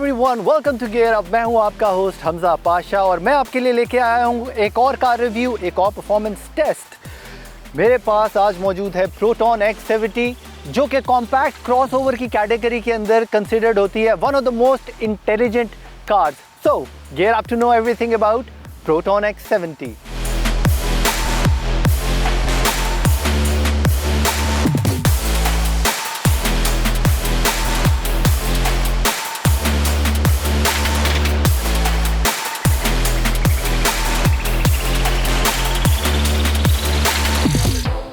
Everyone, welcome to gear up. मैं हूं आपका होस्ट हमजा पाशा और मैं आपके लिए लेके आया हूं एक और कार रिव्यू, एक और परफॉर्मेंस टेस्ट। मेरे पास आज मौजूद है प्रोटॉन X70, जो कि कॉम्पैक्ट क्रॉसओवर की कैटेगरी के अंदर कंसिडर्ड होती है one of the most intelligent cars. So gear up to know everything about Proton X70।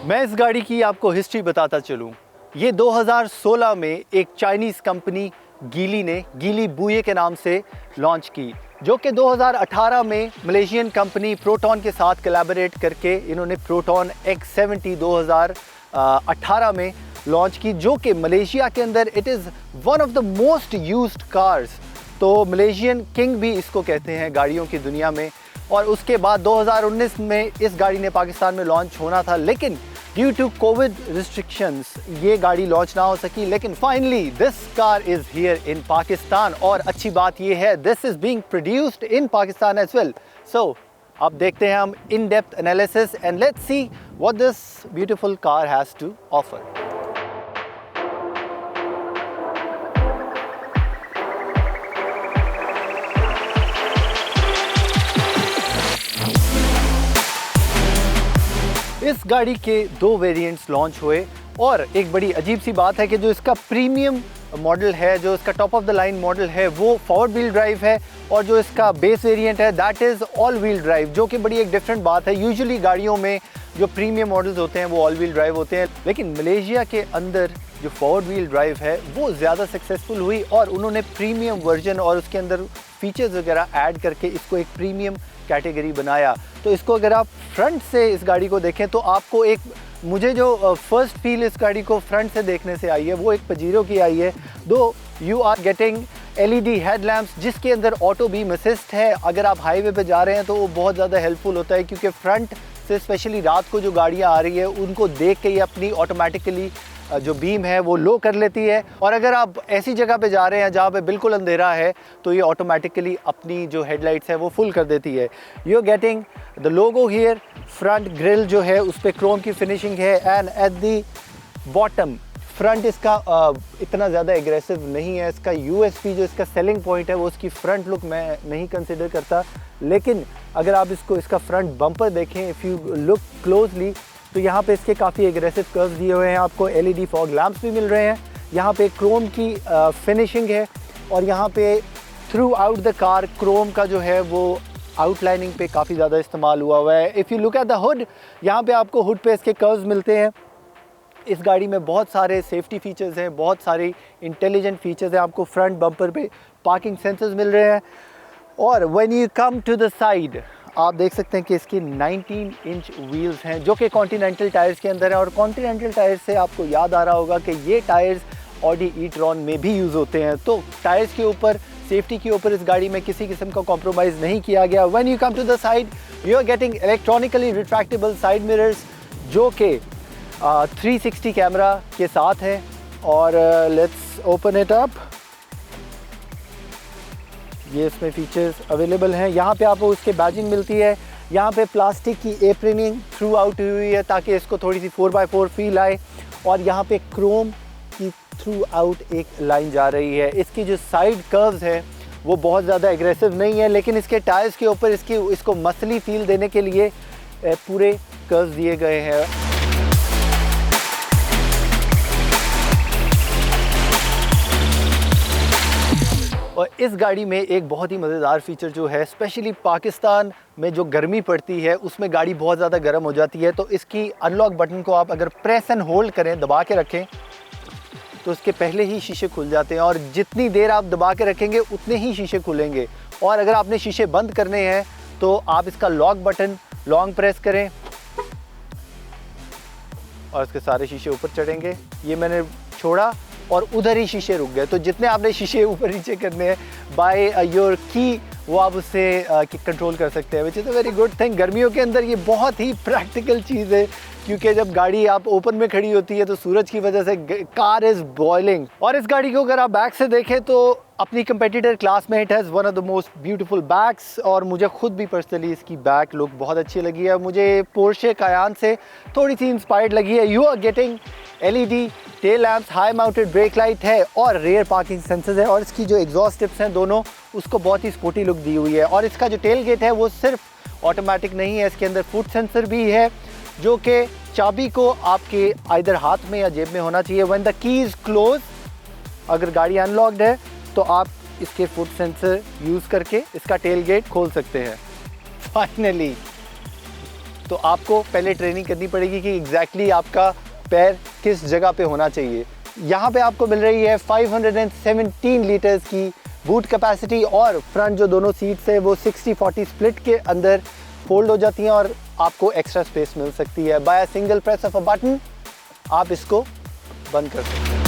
मैं इस गाड़ी की आपको हिस्ट्री बताता चलूं। ये 2016 में एक चाइनीज़ कंपनी गीली ने गीली बुये के नाम से लॉन्च की, जो कि 2018 में मलेशियन कंपनी प्रोटॉन के साथ कोलैबोरेट करके इन्होंने प्रोटॉन X70 2018 में लॉन्च की, जो कि मलेशिया के अंदर it is one of the most used cars. तो मलेशियन किंग भी इसको कहते हैं गाड़ियों की दुनिया में। और उसके बाद 2019 में इस गाड़ी ने पाकिस्तान में लॉन्च होना था, लेकिन ड्यू टू कोविड रिस्ट्रिक्शंस ये गाड़ी लॉन्च ना हो सकी। लेकिन finally this car is here in Pakistan, और अच्छी बात ये है this is being produced in Pakistan as well. So अब देखते हैं हम in depth analysis and let's see what this beautiful car has to offer. इस गाड़ी के दो वेरिएंट्स लॉन्च हुए, और एक बड़ी अजीब सी बात है कि जो इसका प्रीमियम मॉडल है, जो इसका top of the line model है, वो फॉरवर्ड व्हील ड्राइव है, और जो इसका बेस वेरिएंट है that is all wheel drive, जो कि बड़ी एक डिफरेंट बात है। यूजुअली गाड़ियों में जो प्रीमियम मॉडल्स होते हैं वो ऑल व्हील ड्राइव होते हैं, लेकिन मलेशिया के अंदर जो फॉरवर्ड व्हील ड्राइव है वो ज़्यादा सक्सेसफुल हुई, और उन्होंने प्रीमियम वर्जन और उसके अंदर फीचर्स वगैरह ऐड करके इसको एक प्रीमियम कैटेगरी बनाया। तो इसको अगर आप फ्रंट से इस गाड़ी को देखें तो आपको एक, मुझे जो फर्स्ट फील इस गाड़ी को फ्रंट से देखने से आई है वो एक पजीरो की आई है। Though you are getting LED headlamps जिसके अंदर ऑटो बीम असिस्ट है। अगर आप हाईवे पे जा रहे हैं तो वो बहुत ज़्यादा हेल्पफुल होता है, क्योंकि फ्रंट से स्पेशली रात को जो गाड़ियाँ आ रही है उनको देख के ही अपनी ऑटोमेटिकली जो बीम है वो लो कर लेती है। और अगर आप ऐसी जगह पे जा रहे हैं जहाँ पे बिल्कुल अंधेरा है तो ये ऑटोमेटिकली अपनी जो हेडलाइट्स है वो फुल कर देती है। You are getting the logo here, front grille जो है उस पर क्रोम की फिनिशिंग है, and at the bottom front इसका इतना ज़्यादा एग्रेसिव नहीं है। इसका USP जो इसका सेलिंग पॉइंट है वो उसकी फ्रंट लुक मैं नहीं कंसिडर करता, लेकिन अगर आप इसका फ्रंट बम्पर देखें, इफ़ यू लुक क्लोजली, तो यहाँ पे इसके काफ़ी एग्रेसिव कर्व्स दिए हुए हैं। आपको LED फॉग लैंप्स भी मिल रहे हैं, यहाँ पे क्रोम की फिनिशिंग है, और यहाँ पे through out the car Chrome का जो है वो आउटलाइनिंग पे काफ़ी ज़्यादा इस्तेमाल हुआ है। If you look at the hood, यहाँ पे आपको हुड पे इसके कर्व्स मिलते हैं। इस गाड़ी में बहुत सारे सेफ्टी फीचर्स हैं, बहुत सारे इंटेलिजेंट फीचर्स हैं। आपको फ्रंट बम्पर पे पार्किंग सेंसर्स मिल रहे हैं, और when you come to the side आप देख सकते हैं कि इसकी 19 इंच व्हील्स हैं, जो कि कॉन्टिनेंटल टायर्स के अंदर है। और कॉन्टिनेंटल टायर्स से आपको याद आ रहा होगा कि ये टायर्स ऑडी ई-ट्रॉन में भी यूज़ होते हैं। तो टायर्स के ऊपर, सेफ्टी के ऊपर इस गाड़ी में किसी किस्म का कॉम्प्रोमाइज़ नहीं किया गया। When you come to the side you are getting electronically retractable side mirrors, जो कि 360 कैमरा के साथ है। और लेट्स ओपन इट अप, ये इसमें फीचर्स अवेलेबल हैं। यहाँ पे आपको उसके बैजिंग मिलती है, यहाँ पे प्लास्टिक की एप्रिनिंग थ्रू आउट हुई है ताकि इसको थोड़ी सी 4x4 फील आए, और यहाँ पे क्रोम की थ्रू आउट एक लाइन जा रही है। इसकी जो साइड कर्व्स हैं वो बहुत ज़्यादा एग्रेसिव नहीं है, लेकिन इसके टायर्स के ऊपर इसको मसली फील देने के लिए पूरे कर्व्स दिए गए हैं। और इस गाड़ी में एक बहुत ही मज़ेदार फीचर जो है, स्पेशली पाकिस्तान में जो गर्मी पड़ती है उसमें गाड़ी बहुत ज़्यादा गर्म हो जाती है। तो इसकी अनलॉक बटन को आप अगर प्रेस एंड होल्ड करें, दबा के रखें, तो उसके पहले ही शीशे खुल जाते हैं, और जितनी देर आप दबा के रखेंगे उतने ही शीशे खुलेंगे। और अगर आपने शीशे बंद करने हैं तो आप इसका लॉक बटन लॉन्ग प्रेस करें और इसके सारे शीशे ऊपर चढ़ेंगे। ये मैंने छोड़ा और उधर ही शीशे रुक गए। तो जितने आपने शीशे ऊपर नीचे करने हैं बाय योर की, वो आप उससे कंट्रोल कर सकते हैं, which is a very good thing. गर्मियों के अंदर ये बहुत ही प्रैक्टिकल चीज़ है, क्योंकि जब गाड़ी आप ओपन में खड़ी होती है तो सूरज की वजह से कार इज़ बॉइलिंग। और इस गाड़ी को अगर आप बैक से देखें तो अपनी कंपेटिटर क्लास में it has one of the most beautiful backs और मुझे खुद भी पर्सनली इसकी बैक लुक बहुत अच्छी लगी है। मुझे पोर्शे कायान से थोड़ी सी इंस्पायर्ड लगी है। You are getting LED tail lamps, high mounted brake light है और रेयर पार्किंग सेंसर्स है और इसकी जो एग्जॉस्ट टिप्स हैं दोनों उसको बहुत ही स्पोर्टी लुक दी हुई है। और इसका जो टेल गेट है वो सिर्फ ऑटोमेटिक नहीं है, इसके अंदर फुट सेंसर भी है जो कि चाबी को आपके आइदर हाथ में या जेब में होना चाहिए। व्हेन द कीज क्लोज, अगर गाड़ी अनलॉक्ड है तो आप इसके फुट सेंसर यूज़ करके इसका टेल गेट खोल सकते हैं। फाइनली तो आपको पहले ट्रेनिंग करनी पड़ेगी कि एग्जैक्टली आपका पैर किस जगह पे होना चाहिए। यहाँ पे आपको मिल रही है 517 लीटर्स की बूट कैपेसिटी और फ्रंट जो दोनों सीट्स है वो 60-40 स्प्लिट के अंदर फोल्ड हो जाती हैं और आपको एक्स्ट्रा स्पेस मिल सकती है। By a single press of a button आप इसको बंद कर सकते हैं।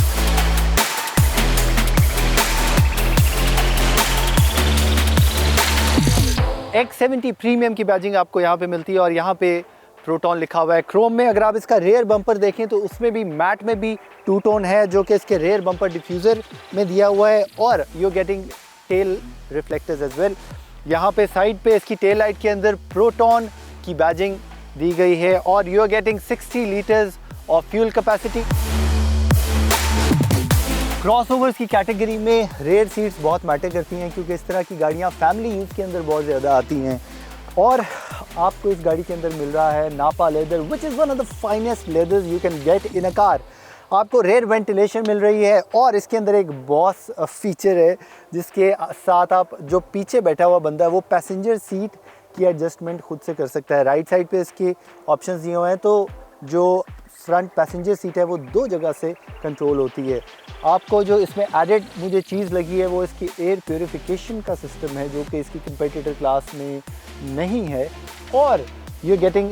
X70 प्रीमियम की बैजिंग आपको यहाँ पे मिलती है और यहाँ पे प्रोटॉन लिखा हुआ है क्रोम में। अगर आप इसका रेयर बम्पर देखें तो उसमें भी मैट में भी टू टोन है जो कि इसके रेयर बम्पर डिफ्यूज़र में दिया हुआ है और you getting tail reflectors as well. यहाँ पे साइड पे इसकी टेल लाइट के अंदर प्रोटॉन की बैजिंग दी गई है और you are getting 60 litres of fuel capacity. Crossovers की कैटेगरी में रेयर सीट्स बहुत मैटर करती हैं क्योंकि इस तरह की गाड़ियाँ फैमिली यूज़ के अंदर बहुत ज़्यादा आती हैं और आपको इस गाड़ी के अंदर मिल रहा है नापा leather which is one of the finest leathers you can get in a car. आपको रेयर वेंटिलेशन मिल रही है और इसके अंदर एक बॉस फीचर है जिसके साथ आप जो पीछे बैठा हुआ बंदा है वो पैसेंजर सीट की एडजस्टमेंट खुद से कर सकता है। राइट साइड पे इसके ऑप्शंस दिए हुए हैं तो जो फ्रंट पैसेंजर सीट है वो 2 जगह से कंट्रोल होती है। आपको जो इसमें एडेड मुझे चीज़ लगी है वो इसकी एयर प्योरीफिकेशन का सिस्टम है जो कि इसकी कंपेटिटर क्लास में नहीं है और यू गेटिंग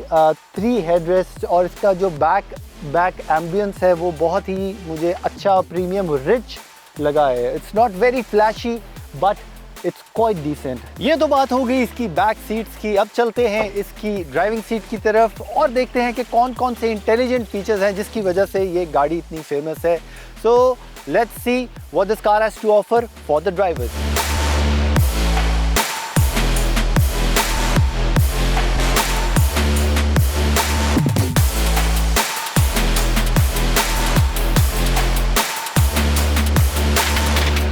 3 हेडरेस्ट और इसका जो बैक एम्बियंस है वो बहुत ही मुझे अच्छा प्रीमियम रिच लगा है। It's not very flashy but it's quite decent. ये तो बात हो गई इसकी बैक सीट्स की। अब चलते हैं इसकी ड्राइविंग सीट की तरफ और देखते हैं कि कौन कौन से इंटेलिजेंट फीचर्स हैं जिसकी वजह से ये गाड़ी इतनी फेमस है। So let's see what this car has to offer for the drivers.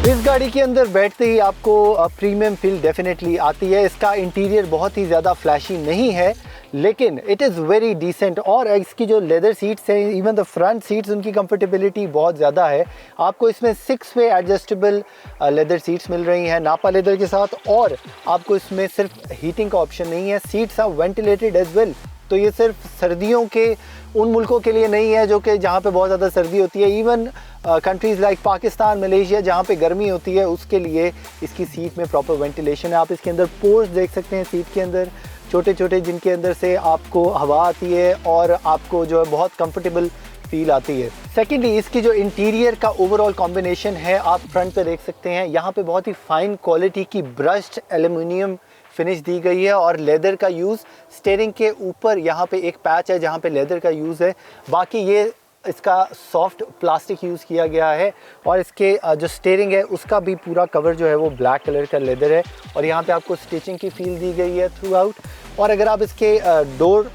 इस गाड़ी के अंदर बैठते ही आपको प्रीमियम फील डेफिनेटली आती है। इसका इंटीरियर बहुत ही ज़्यादा फ्लैशी नहीं है लेकिन इट इज़ वेरी डिसेंट और इसकी जो लेदर सीट्स हैं इवन द फ्रंट सीट्स उनकी कंफर्टेबिलिटी बहुत ज़्यादा है। आपको इसमें 6 वे एडजस्टेबल लेदर सीट्स मिल रही हैं नापा लेदर के साथ और आपको इसमें सिर्फ हीटिंग का ऑप्शन नहीं है, seats are ventilated as well. तो ये सिर्फ सर्दियों के उन मुल्कों के लिए नहीं है जो कि जहाँ पे बहुत ज़्यादा सर्दी होती है, even countries like Pakistan, Malaysia जहाँ पे गर्मी होती है उसके लिए इसकी सीट में प्रॉपर वेंटिलेशन है। आप इसके अंदर पोर्स देख सकते हैं सीट के अंदर छोटे छोटे जिनके अंदर से आपको हवा आती है और आपको जो है बहुत कंफर्टेबल फील आती है। सेकेंडली इसकी जो इंटीरियर का ओवरऑल कॉम्बिनेशन है आप फ्रंट पे देख सकते हैं, यहाँ पे बहुत ही फाइन क्वालिटी की ब्रश्ड एल्युमिनियम फिनिश दी गई है और लेदर का यूज़ स्टीयरिंग के ऊपर यहाँ पे एक पैच है जहाँ पे लेदर का यूज़ है, बाकी ये इसका सॉफ्ट प्लास्टिक यूज़ किया गया है और इसके जो स्टीयरिंग है उसका भी पूरा कवर जो है वो ब्लैक कलर का लेदर है और यहाँ पे आपको स्टिचिंग की फील दी गई है थ्रू आउट। और अगर आप इसके डोर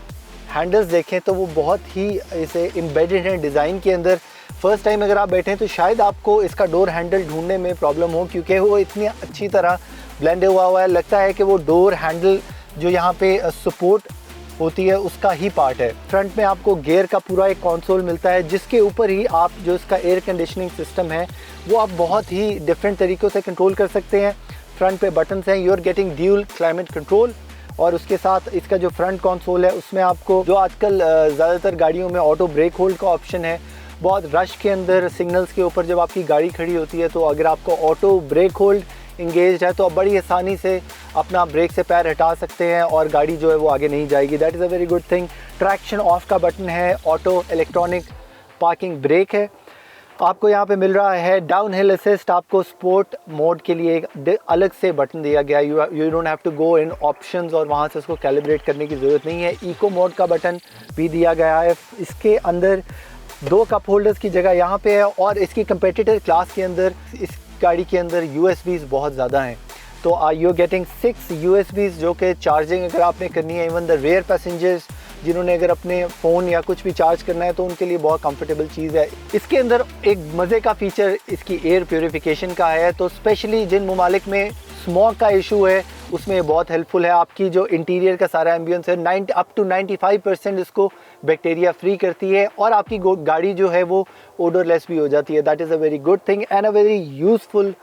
हैंडल्स देखें तो वो बहुत ही इसे एम्बेडेड हैं डिज़ाइन के अंदर। फर्स्ट टाइम अगर आप बैठें तो शायद आपको इसका डोर हैंडल ढूंढने में प्रॉब्लम हो क्योंकि वो इतनी अच्छी तरह ब्लेंड हुआ है, लगता है कि वो डोर हैंडल जो यहाँ पे सपोर्ट होती है उसका ही पार्ट है। फ्रंट में आपको गियर का पूरा एक कंसोल मिलता है जिसके ऊपर ही आप जो इसका एयर कंडीशनिंग सिस्टम है वो आप बहुत ही डिफरेंट तरीक़ों से कंट्रोल कर सकते हैं। फ्रंट पे बटन्स हैं, you are getting dual climate control और उसके साथ इसका जो फ्रंट कंसोल है उसमें आपको जो आजकल ज़्यादातर गाड़ियों में ऑटो ब्रेक होल्ड का ऑप्शन है। बहुत रश के अंदर सिग्नल्स के ऊपर जब आपकी गाड़ी खड़ी होती है तो अगर आपको ऑटो ब्रेक होल्ड इंगेज है तो आप बड़ी आसानी से अपना ब्रेक से पैर हटा सकते हैं और गाड़ी जो है वो आगे नहीं जाएगी। That is a very good thing. Traction off का बटन है, ऑटो इलेक्ट्रॉनिक पार्किंग ब्रेक है। आपको यहाँ पे मिल रहा है डाउन हिल असिस्ट। आपको स्पोर्ट मोड के लिए एक अलग से बटन दिया गया है, you don't have to go in options और वहाँ से उसको कैलिब्रेट करने की ज़रूरत नहीं है। इको मोड का बटन भी दिया गया है। इसके अंदर 2 कप होल्डर्स की जगह यहाँ पे है और इसकी कंपेटिटर क्लास के अंदर इस गाड़ी के अंदर USBs बहुत ज़्यादा हैं, तो यू गेटिंग 6 USBs जो कि चार्जिंग अगर आपने करनी है, इवन द रेयर पैसेंजर्स जिन्होंने अगर अपने फ़ोन या कुछ भी चार्ज करना है तो उनके लिए बहुत कंफर्टेबल चीज़ है। इसके अंदर एक मज़े का फ़ीचर इसकी एयर प्योरीफिकेशन का है, तो स्पेशली जिन ममालिक में स्मॉग का इशू है उसमें ये बहुत हेल्पफुल है। आपकी जो इंटीरियर का सारा एम्बियंस है 90 अप टू 95% इसको बैक्टीरिया फ्री करती है और आपकी गाड़ी जो है वो ओडरलेस भी हो जाती है। That is a very good thing and a very useful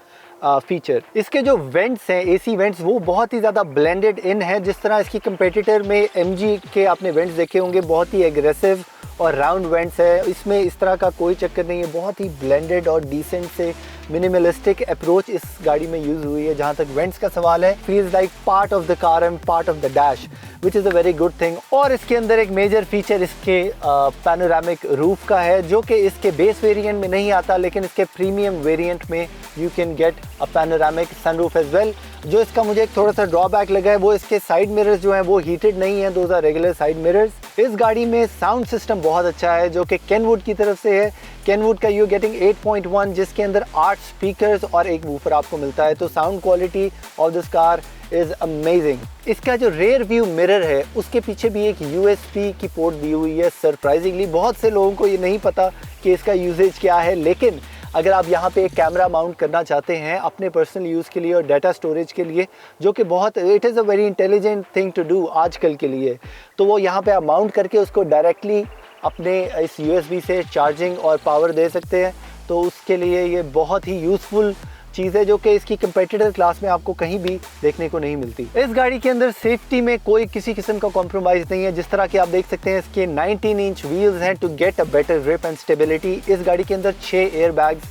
feature. इसके जो वेंट्स हैं, AC वेंट्स, वो बहुत ही ज़्यादा ब्लेंडेड इन है। जिस तरह इसकी कंपेटिटर में MG के आपने वेंट्स देखे होंगे, बहुत ही एग्रेसिव और राउंड वेंट्स है, इसमें इस तरह का कोई चक्कर नहीं है। बहुत ही ब्लेंडेड और डिसेंट से मिनिमलिस्टिक अप्रोच इस गाड़ी में यूज़ हुई है। जहाँ तक वेंट्स का सवाल है, feels like part of the car and part of the dash, which is a very good thing. और इसके अंदर एक मेजर फीचर इसके पैनोरामिक रूफ का है, जो कि इसके बेस वेरिएंट में नहीं आता, लेकिन इसके प्रीमियम वेरिएंट में you can get a panoramic sunroof as well. जो इसका मुझे एक थोड़ा सा ड्रॉबैक लगा है वो इसके साइड मिरर्स जो हैं वो हीटेड नहीं हैं, those are regular side mirrors. इस गाड़ी में साउंड सिस्टम बहुत अच्छा है जो कि केनवुड की तरफ से है। केनवुड का यू गेटिंग 8.1, जिसके अंदर 8 स्पीकर्स और एक वूफर आपको मिलता है, तो sound quality of this car is amazing. इसका जो रेयर व्यू मिरर है उसके पीछे भी एक USB की पोर्ट दी हुई है। सरप्राइजिंगली बहुत से लोगों को ये नहीं पता कि इसका यूजेज क्या है, लेकिन अगर आप यहाँ पे एक कैमरा माउंट करना चाहते हैं अपने पर्सनल यूज़ के लिए और डाटा स्टोरेज के लिए, जो कि बहुत it is a very intelligent thing to do आजकल के लिए, तो वो यहाँ पे आप माउंट करके उसको डायरेक्टली अपने इस USB से चार्जिंग और पावर दे सकते हैं। तो उसके लिए ये बहुत ही यूज़फुल चीज़ है जो कि इसकी कंपेटिटर क्लास में आपको कहीं भी देखने को नहीं मिलती। इस गाड़ी के अंदर सेफ्टी में कोई किसी किस्म का कॉम्प्रोमाइज़ नहीं है। जिस तरह कि आप देख सकते हैं इसके 19 इंच व्हील्स हैं to get a better grip and stability. इस गाड़ी के अंदर 6 एयर बैग्स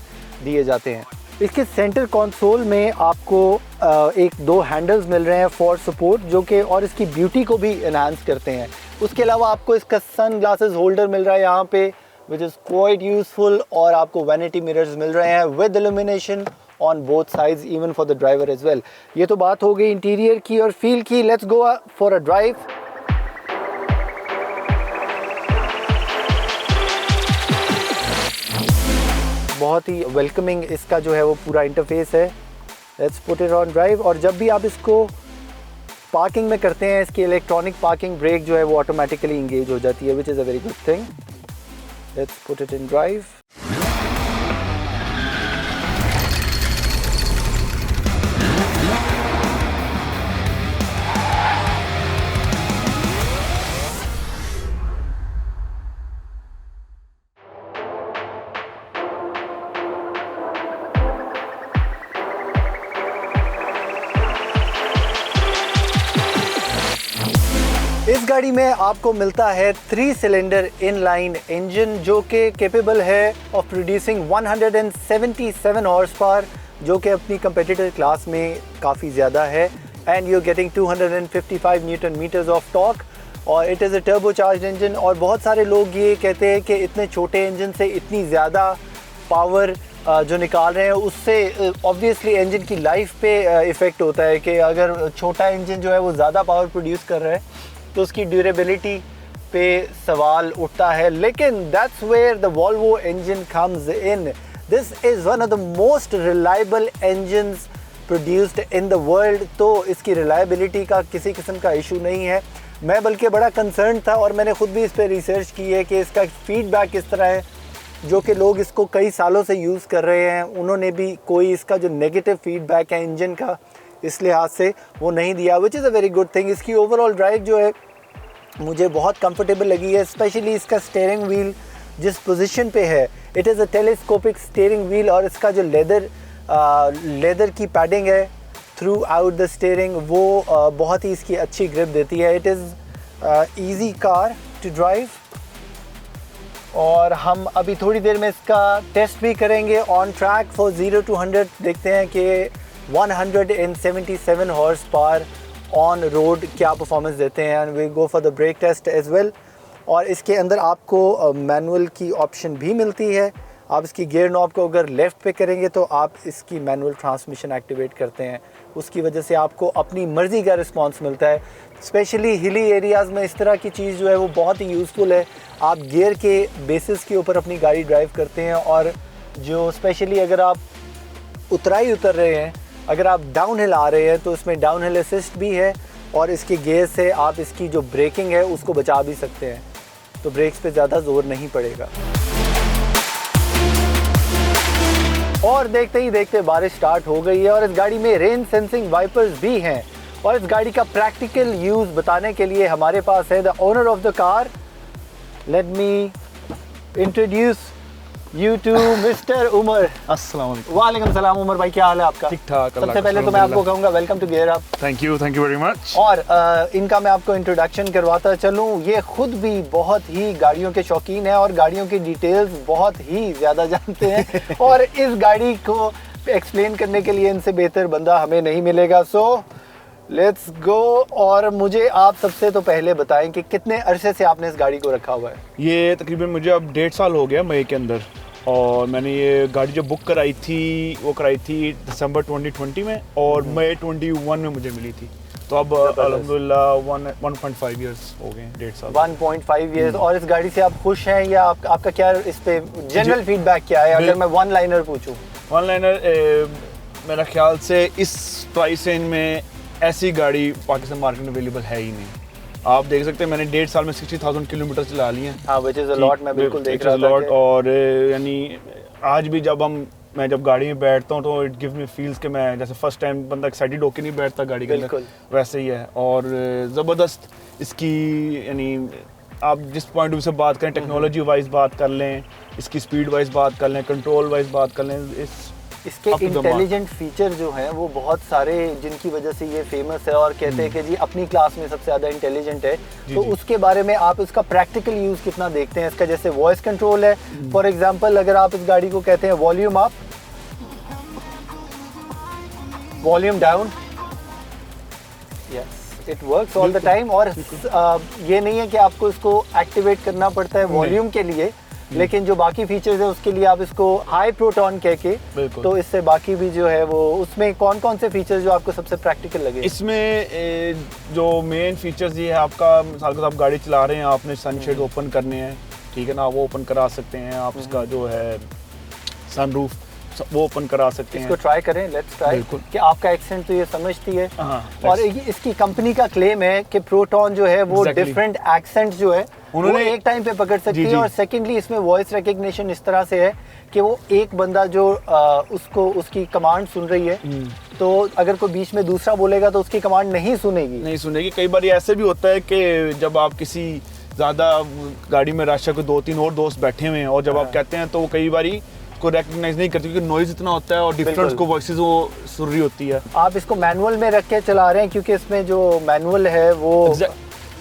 दिए जाते हैं। इसके सेंटर कंसोल में आपको 1-2 हैंडल्स मिल रहे हैं फॉर सपोर्ट, जो कि और इसकी ब्यूटी को भी इन्हांस करते हैं। उसके अलावा आपको इसका सन ग्लासेस होल्डर मिल रहा है यहाँ पे, विच इज़ क्वाइट यूज़फुल, और आपको वैनिटी मिरर्स मिल रहे हैं with illumination on both sides, even for the driver as well. ये तो बात हो गई इंटीरियर की और फील की। Let's go for a drive. बहुत ही वेलकमिंग इसका जो है वो पूरा इंटरफेस है। Let's put it on drive. और जब भी आप इसको पार्किंग में करते हैं, इसकी इलेक्ट्रॉनिक पार्किंग ब्रेक जो है वो ऑटोमेटिकली इंगेज हो जाती है, which is a very good thing. Let's put it in drive. इस गाड़ी में आपको मिलता है 3 सिलेंडर इनलाइन इंजन जो कि कैपेबल है ऑफ प्रोड्यूसिंग 177 हॉर्स पावर, जो कि अपनी कंपेटिटर क्लास में काफ़ी ज़्यादा है। And you getting 255 newton meters of torque, और it is a turbocharged engine. और बहुत सारे लोग ये कहते हैं कि इतने छोटे इंजन से इतनी ज़्यादा पावर जो निकाल रहे हैं उससे ऑब्वियसली इंजन की लाइफ पे इफ़ेक्ट होता है कि अगर छोटा इंजन जो है वो ज़्यादा पावर प्रोड्यूस कर रहा है तो उसकी ड्यूरेबिलिटी पे सवाल उठता है। लेकिन that's where the Volvo engine comes in. This is one of the most reliable engines produced in the world. तो इसकी रिलायबिलिटी का किसी किस्म का इशू नहीं है। मैं बल्कि बड़ा कंसर्न था और मैंने ख़ुद भी इस पर रिसर्च की है कि इसका फीडबैक किस तरह है। जो कि लोग इसको कई सालों से यूज़ कर रहे हैं, उन्होंने भी कोई इसका जो नेगेटिव फीडबैक है इंजन का इस लिहाज से वो नहीं दिया, which is a very good thing. इसकी ओवरऑल ड्राइव जो है मुझे बहुत कंफर्टेबल लगी है, स्पेशली इसका स्टीयरिंग व्हील जिस पोजीशन पे है, it is a telescopic steering wheel, और इसका जो लेदर की पैडिंग है थ्रू आउट द स्टीयरिंग वो बहुत ही इसकी अच्छी ग्रिप देती है। It is easy car to drive. और हम अभी थोड़ी देर में इसका टेस्ट भी करेंगे ऑन ट्रैक फॉर 0 to 100। देखते हैं कि 177 हॉर्स पावर ऑन रोड क्या परफॉर्मेंस देते हैं। And we go for the brake test as well. और इसके अंदर आपको मैनुअल की ऑप्शन भी मिलती है। आप इसकी गियर नॉब को अगर लेफ़्ट पे करेंगे तो आप इसकी मैनुअल ट्रांसमिशन एक्टिवेट करते हैं, उसकी वजह से आपको अपनी मर्ज़ी का रिस्पांस मिलता है। स्पेशली हिली एरियाज़ में इस तरह की चीज़ जो है वो बहुत ही यूज़फुल है। आप गियर के बेसिस के ऊपर अपनी गाड़ी ड्राइव करते हैं, और जो स्पेशली अगर आप उतराई उतर रहे हैं, अगर आप डाउन हिल आ रहे हैं तो इसमें डाउन हिल असिस्ट भी है और इसके गियर से आप इसकी जो ब्रेकिंग है उसको बचा भी सकते हैं, तो ब्रेक्स पे ज़्यादा जोर नहीं पड़ेगा। और देखते ही देखते बारिश स्टार्ट हो गई है और इस गाड़ी में रेन सेंसिंग वाइपर्स भी हैं। और इस गाड़ी का प्रैक्टिकल यूज़ बताने के लिए हमारे पास है the owner of the car. Let me introduce you to mister Umar. अस्सलाम वालेकुम। वालेकुम सलाम। उमर भाई, क्या हाल है आपका? ठीक ठाक। सबसे पहले तो मैं आपको कहूँगा welcome to gear up. Thank you very much. और इनका मैं आपको इंट्रोडक्शन करवाता चलूँ, ये खुद भी बहुत ही गाड़ियों के शौकीन है और गाड़ियों की डिटेल्स बहुत ही ज़्यादा जानते हैं और इस गाड़ी को एक्सप्लेन करने के लिए इनसे बेहतर बंदा हमें नहीं मिलेगा। So let's go. और मुझे आप सबसे तो पहले बताएं कि कितने अरसे से आपने इस गाड़ी को रखा हुआ है? ये तकरीबन मुझे अब 1.5 साल हो गया मई के अंदर, और मैंने ये गाड़ी जो बुक कराई थी वो कराई थी दिसंबर 2020 में और मई 21 में मुझे मिली थी। तो अब अल्हम्दुलिल्लाह 1.5 इयर्स हो गए, 1.5 साल। 1.5 इयर्स। और इस गाड़ी से आप खुश हैं या आपका क्या इस पे जनरल फीडबैक क्या है, अगर मैं वन लाइनर पूछूं? वन लाइनर, मेरा ख्याल से इस प्राइस रेंज में ऐसी गाड़ी पाकिस्तान मार्केट में अवेलेबल है ही नहीं। आप देख सकते हैं मैंने 1.5 साल में 60,000 किलोमीटर चला लिए हैं। हाँ, which is a lot, मैं बिल्कुल देख रहा था। और यानी आज भी मैं जब गाड़ी में बैठता हूँ तो इट गिव्स मी फील्स कि मैं जैसे फर्स्ट टाइम बंदा एक्साइटेड होकर नहीं बैठता गाड़ी के अंदर, वैसे ही है। और ज़बरदस्त इसकी, यानी आप जिस पॉइंट ऑफ व्यू से बात करें, टेक्नोलॉजी वाइज बात कर लें, इसकी स्पीड वाइज बात कर लें, कंट्रोल वाइज बात कर लें, इसके इंटेलिजेंट फीचर जो हैं वो बहुत सारे, जिनकी वजह से ये फेमस है और कहते हैं कि जी अपनी क्लास में सबसे ज़्यादा इंटेलिजेंट है। तो उसके बारे में आप इसका प्रैक्टिकल यूज़ कितना देखते हैं? इसका जैसे वॉइस कंट्रोल है, फॉर एग्जांपल अगर आप इस गाड़ी को कहते हैं volume up, volume down, yes it works all the time. और ये नहीं है कि आपको इसको एक्टिवेट करना पड़ता है वॉल्यूम के लिए, लेकिन जो बाकी फीचर्स है उसके लिए आप इसको हाई प्रोटॉन कह के, तो इससे बाकी भी जो है वो, उसमें कौन कौन से फीचर्स जो आपको सबसे प्रैक्टिकल लगे? इसमें जो मेन फीचर्स ये है, आपका मिसाल के आप गाड़ी चला रहे हैं, आपने सनशेड ओपन करने हैं, ठीक है ना, वो ओपन करा सकते हैं आप। इसका जो है सनरूफ वो ओपन करा सकते हैं। इसको ट्राई करें, लेट्स ट्राई कि आपका एक्सेंट तो ये समझती है। और इसकी कंपनी का क्लेम है कि प्रोटॉन जो है वो डिफरेंट एक्सेंट जो है उन्होंने एक टाइम पे पकड़ सकती है। और सेकेंडली इसमें वॉइस रिकग्निशन इस तरह से है कि वो एक बंदा जो उसको उसकी कमांड सुन रही है, तो अगर कोई बीच में दूसरा बोलेगा तो उसकी कमांड नहीं सुनेगी। कई बार ऐसे भी होता है कि जब आप किसी ज़्यादा गाड़ी में रश है, कोई 2-3 और दोस्त बैठे हुए हैं, और जब आप कहते हैं तो वो कई बारी को रिकॉग्नाइज नहीं करती क्योंकि नॉइज इतना होता है और डिफरेंस को वॉइसेस वो सुन रही होती है। आप इसको मैनुअल में रख के चला रहे हैं क्योंकि इसमें जो मैनुअल है वो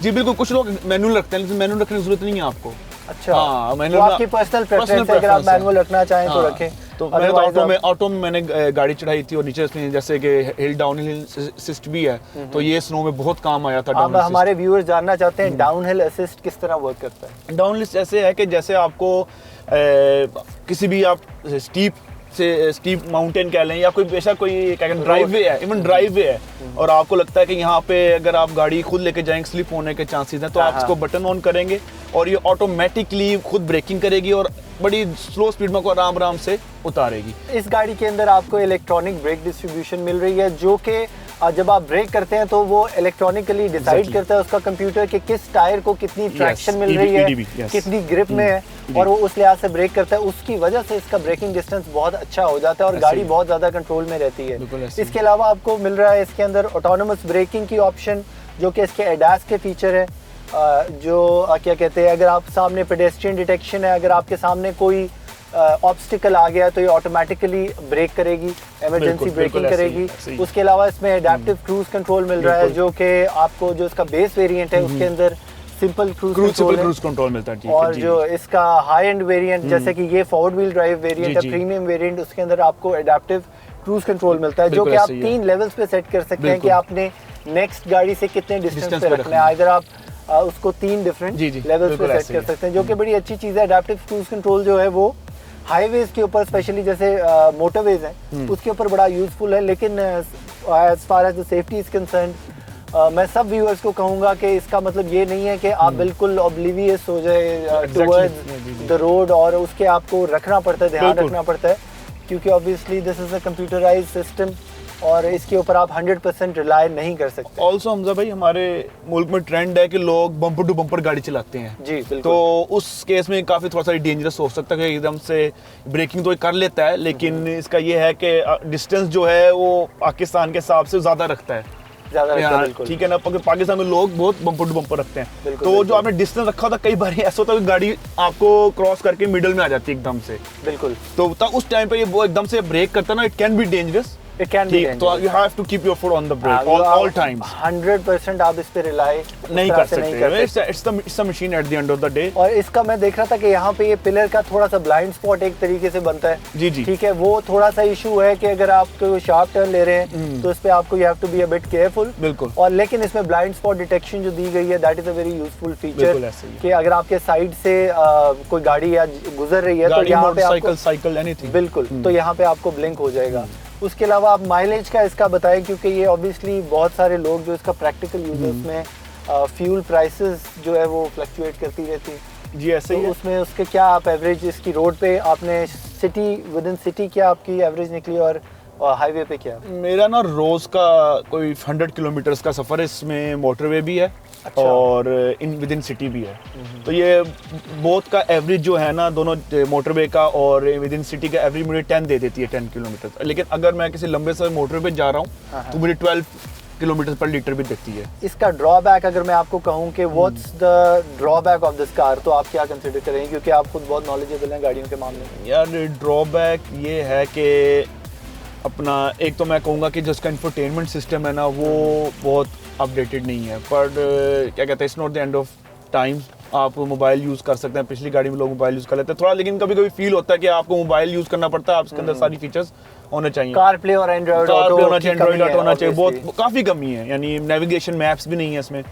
जी बिल्कुल, कुछ लोग मैनुअल रखते हैं, लेकिन मैनुअल रखने की जरूरत नहीं है आपको। अच्छा, हाँ, मैनुअल तो आपकी पर्सनल प्रेफरेंस है, अगर आप मैनुअल रखना चाहें तो रखें। तो मैं ऑटो में मैंने गाड़ी चढ़ाई थी और नीचे इसमें जैसे कि हिल डाउन हिल असिस्ट भी है, तो ये स्नो में बहुत काम आया था। अब हमारे व्यूअर्स जानना चाहते हैं डाउन हिल असिस्ट किस तरह वर्क करता है? डाउन हिल ऐसे है कि जैसे आपको किसी भी आप स्टीप माउंटेन कह लें या कोई बेशक कोई क्या कहते हैं ड्राइववे है, इवन ड्राइववे है, और आपको लगता है कि यहाँ पे अगर आप गाड़ी खुद लेके जाएंगे स्लिप होने के चांसेस हैं, तो आप इसको बटन ऑन करेंगे और ये ऑटोमेटिकली खुद ब्रेकिंग करेगी और बड़ी स्लो स्पीड में को आराम से उतारेगी। इस गाड़ी के अंदर आपको इलेक्ट्रॉनिक ब्रेक डिस्ट्रीब्यूशन मिल रही है, जो कि जब आप ब्रेक करते हैं तो वो इलेक्ट्रॉनिकली डिसाइड करता है उसका कंप्यूटर कि किस टायर को कितनी ट्रैक्शन मिल रही है, कितनी ग्रिप में है, और वो उस लिहाज से ब्रेक करता है। उसकी वजह से इसका ब्रेकिंग डिस्टेंस बहुत अच्छा हो जाता है और गाड़ी बहुत ज़्यादा कंट्रोल में रहती है। इसके अलावा आपको मिल रहा है इसके अंदर ऑटोनोमस ब्रेकिंग की ऑप्शन, जो कि इसके एडास के फीचर है, जो क्या कहते हैं, अगर आप सामने पेडेस्ट्रियन डिटेक्शन है, अगर आपके सामने कोई ऑब्स्टिकल आ गया तो ये ऑटोमेटिकली ब्रेक करेगी, इमरजेंसी ब्रेकिंग करेगी। उसके अलावा इसमें एडेप्टिव क्रूज कंट्रोल मिल रहा है, जो कि आपको जो इसका बेस वेरिएंट है उसके अंदर सिंपल क्रूज कंट्रोल मिलता है। और जो इसका हाई एंड वेरिएंट, जैसे कि ये फॉरवर्ड व्हील ड्राइव वेरिएंट है, प्रीमियम वेरिएंट, उसके अंदर आपको एडेप्टिव क्रूज कंट्रोल मिलता है, जो कि आप 3 लेवल्स पे सेट कर सकते हैं कि आपने नेक्स्ट गाड़ी से कितने डिस्टेंस पे रखना है। इधर आप उसको 3 डिफरेंट लेवल्स पे सेट कर सकते हैं, जो कि बड़ी अच्छी चीज़ है। एडेप्टिव क्रूज कंट्रोल जो है वो हाईवेज के ऊपर, स्पेशली जैसे मोटरवेज हैं, उसके ऊपर बड़ा यूजफुल है। लेकिन as far as the safety is concerned, मैं सब व्यूअर्स को कहूँगा कि इसका मतलब ये नहीं है कि आप बिल्कुल ऑब्लिवियस हो जाए टुवर्ड्स द रोड, और उसके आपको रखना पड़ता है, ध्यान रखना पड़ता है क्योंकि obviously this is a computerised system और इसके ऊपर आप 100% रिलाय नहीं कर सकते। ऑल्सो हमजा भाई, हमारे मुल्क में ट्रेंड है कि लोग बम्पर टू बम्पर गाड़ी चलाते हैं जी बिल्कुल। तो उस केस में काफ़ी थोड़ा सा डेंजरस हो सकता है, एकदम से ब्रेकिंग तो कर लेता है, लेकिन इसका ये है कि डिस्टेंस जो है वो पाकिस्तान के हिसाब से ज़्यादा रखता है, ठीक है ना। पाकिस्तान में लोग बहुत बम्पर टू बम्पर रखते हैं, तो जो आपने डिस्टेंस रखा होता कई बार ऐसा होता है कि गाड़ी आपको क्रॉस करके मिडल में आ जाती है एकदम से, बिल्कुल। तो उस टाइम पे ये वो एकदम से ब्रेक करता है ना, it can be dangerous. It can be तो you have to keep your foot on the brake all times. 100% आप इस पे रिलाई नहीं कर सकते। It's a machine at the end of the day. और इसका मैं देख रहा था कि यहाँ पे ये पिलर का थोड़ा सा ब्लाइंड स्पॉट एक तरीके से बनता है। जी जी। ठीक है, वो थोड़ा सा इशू है कि अगर आप कोई शार्प टर्न ले रहे हैं तो इस पे आपको you have to be a bit careful। बिल्कुल। और लेकिन इसमें ब्लाइंड स्पॉट डिटेक्शन जो दी गई है that is a very useful feature कि अगर आपके साइड से कोई गाड़ी या गुजर रही है तो यहाँ पे आपको साइकिल एनीथिंग बिल्कुल तो यहाँ पे आपको ब्लिंक हो जाएगा। उसके अलावा आप माइलेज का इसका बताएं, क्योंकि ये ऑब्वियसली बहुत सारे लोग जो इसका प्रैक्टिकल यूजर्स में फ्यूल प्राइसेस जो है वो फ्लक्चुएट करती रहती है। जी ऐसे ही है। उसमें उसके क्या आप एवरेज इसकी रोड पे आपने सिटी विद इन सिटी क्या आपकी एवरेज निकली और हाईवे पे क्या? मेरा ना रोज का कोई 100 किलोमीटर का सफर है, इसमें मोटरवे भी है। अच्छा। और विद इन सिटी भी है, तो ये बोथ का एवरेज जो है ना, दोनों मोटरवे का और विद इन सिटी का एवरेज मुझे 10 दे देती है, 10 किलोमीटर। लेकिन अगर मैं किसी लंबे समय मोटरवे जा रहा हूँ तो मुझे 12 किलोमीटर पर लीटर भी देती है। इसका ड्रॉबैक अगर मैं आपको कहूँ कि what's the drawback of this car, तो आप क्या कंसिडर करेंगे, क्योंकि आप खुद बहुत नॉलेजेबल हैं गाड़ियों के मामले में? यार ड्रॉबैक ये है कि अपना एक तो मैं कहूँगा कि जिसका इंफोटेनमेंट सिस्टम है ना वो बहुत अपडेटेड नहीं है, पर क्या कहते हैं, it's not the end of time. आप मोबाइल यूज़ कर सकते हैं, पिछली गाड़ी में लोग मोबाइल यूज़ कर लेते हैं थोड़ा, लेकिन कभी कभी फील होता है कि आपको मोबाइल यूज़ करना पड़ता है, आप इसके अंदर सारी फीचर्स होने चाहिए। कार प्ले और एंड्रॉइड ऑटो होना चाहिए, एंड्रॉइड ऑटो होना चाहिए, बहुत काफ़ी कमी है, यानी नेविगेशन मैप्स भी नहीं है इसमें।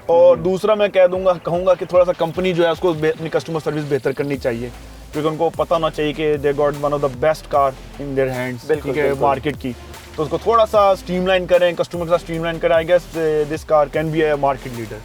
और दूसरा मैं कहूँगा कि थोड़ा सा कंपनी जो है उसको अपनी कस्टमर सर्विस बेहतर करनी चाहिए, क्योंकि उनको पता होना चाहिए कि they got one of the best car in their hands, ठीक है, मार्केट की। तो उसको थोड़ा सा स्ट्रीमलाइन करें, कस्टमर के साथ स्ट्रीमलाइन करें। I guess this car can be a market leader.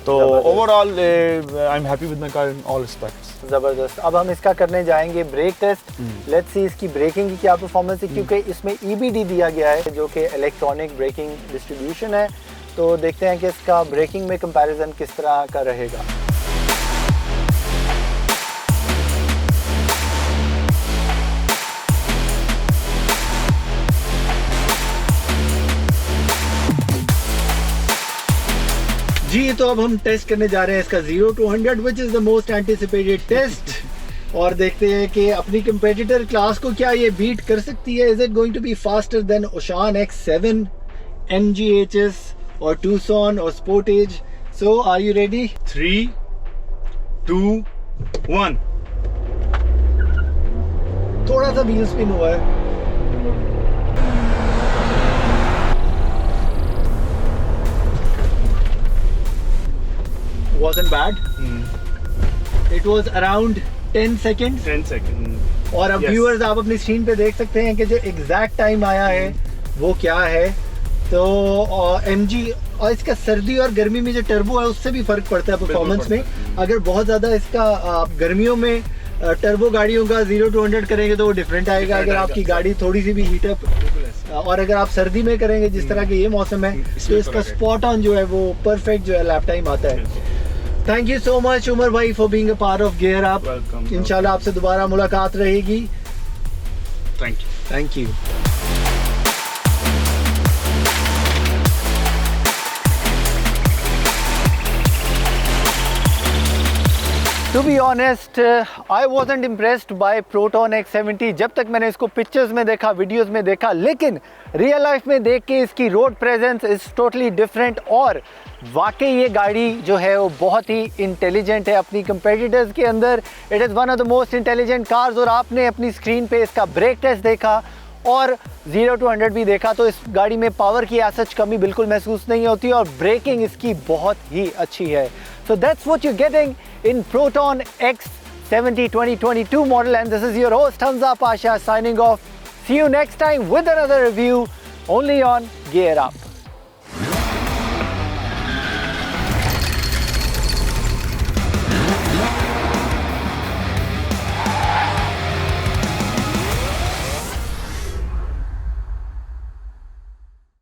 तो overall I am happy with my car in all aspects. ज़बरदस्त। अब हम इसका करने जाएंगे ब्रेक टेस्ट। लेट्स सी इसकी ब्रेकिंग की क्या परफॉर्मेंस है, क्योंकि इसमें EBD दिया गया है जो कि इलेक्ट्रॉनिक ब्रेकिंग डिस्ट्रीब्यूशन है। तो देखते हैं कि इसका ब्रेकिंग में कंपैरिजन किस तरह का रहेगा। जी, तो अब हम टेस्ट करने जा रहे हैं इसका 0 to 100 which is the most anticipated test, और देखते हैं कि अपनी कंपेटिटर क्लास को क्या ये बीट कर सकती है। Is it going to be faster than Oshan X7, MGHS और टूसॉन और Sportage? So are you ready? 3, 2, 1। थोड़ा सा व्हील स्पिन हुआ है। Wasn't bad. It was around 10 seconds. 10 seconds. और अब व्यूअर्स आप अपनी स्क्रीन पे देख सकते हैं कि जो एग्जैक्ट टाइम आया है वो क्या है। तो MG और इसका सर्दी और गर्मी में जो टर्बो है उससे भी फर्क पड़ता है परफॉर्मेंस में। अगर बहुत ज़्यादा इसका आप गर्मियों में टर्बो गाड़ियों का 0 to 100 करेंगे तो वो डिफरेंट आएगा। अगर आपकी गाड़ी थोड़ी सी भी हीटअप, और अगर आप सर्दी में करेंगे जिस तरह के ये मौसम है तो इसका स्पॉट ऑन जो है वो परफेक्ट जो है लैप टाइम आता है। Thank you so much Umar भाई for being a part of gear up. इंशाल्लाह आपसे दोबारा मुलाकात रहेगी। Thank you. To be honest, I wasn't impressed by Proton X70 जब तक मैंने इसको पिक्चर्स में देखा, वीडियोस में देखा, लेकिन रियल लाइफ में देख के इसकी road presence is totally different. और वाकई ये गाड़ी जो है वो बहुत ही इंटेलिजेंट है अपनी कंपेटिटर्स के अंदर। It is one of the most intelligent cars. और आपने अपनी स्क्रीन पे इसका ब्रेक टेस्ट देखा और 0 to 100 भी देखा, तो इस गाड़ी में पावर की सच कमी बिल्कुल महसूस नहीं होती और ब्रेकिंग इसकी बहुत ही अच्छी है। So that's what you're getting in Proton X70 2022 model, and this is your host Hamza Pasha signing off. See you next time with another review only on Gear Up.